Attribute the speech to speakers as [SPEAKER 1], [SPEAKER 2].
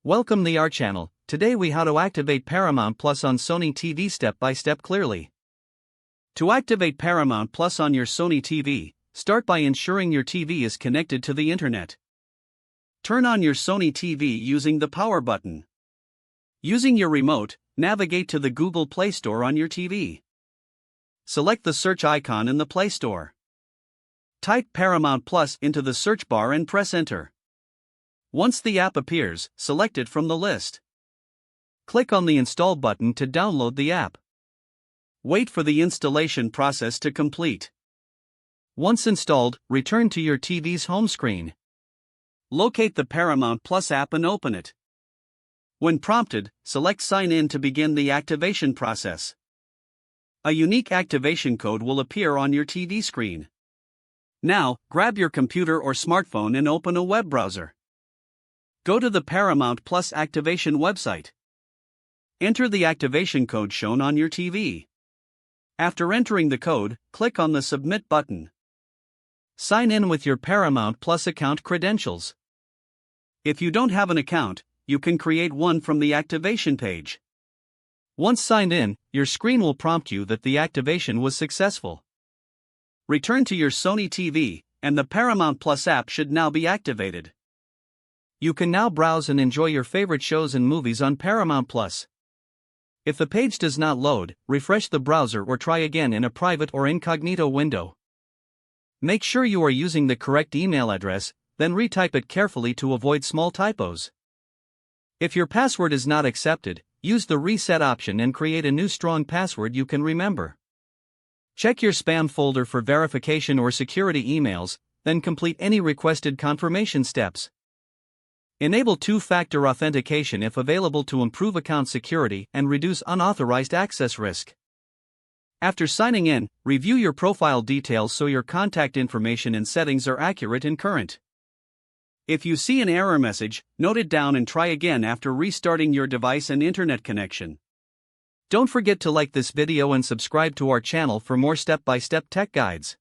[SPEAKER 1] Welcome to our channel. Today we how to activate Paramount Plus on Sony TV step by step clearly. To activate Paramount Plus on your Sony TV, start by ensuring your TV is connected to the internet. Turn on your Sony TV using the power button. Using your remote, navigate to the Google Play Store on your TV. Select the search icon in the Play Store. Type Paramount Plus into the search bar and press enter. Once the app appears, select it from the list. Click on the Install button to download the app. Wait for the installation process to complete. Once installed, return to your TV's home screen. Locate the Paramount Plus app and open it. When prompted, select Sign In to begin the activation process. A unique activation code will appear on your TV screen. Now, grab your computer or smartphone and open a web browser. Go to the Paramount Plus activation website. Enter the activation code shown on your TV. After entering the code, click on the Submit button. Sign in with your Paramount Plus account credentials. If you don't have an account, you can create one from the activation page. Once signed in, your screen will prompt you that the activation was successful. Return to your Sony TV, and the Paramount Plus app should now be activated. You can now browse and enjoy your favorite shows and movies on Paramount Plus. If the page does not load, refresh the browser or try again in a private or incognito window. Make sure you are using the correct email address, then retype it carefully to avoid small typos. If your password is not accepted, use the reset option and create a new strong password you can remember. Check your spam folder for verification or security emails, then complete any requested confirmation steps. Enable two-factor authentication if available to improve account security and reduce unauthorized access risk. After signing in, review your profile details so your contact information and settings are accurate and current. If you see an error message, note it down and try again after restarting your device and internet connection. Don't forget to like this video and subscribe to our channel for more step-by-step tech guides.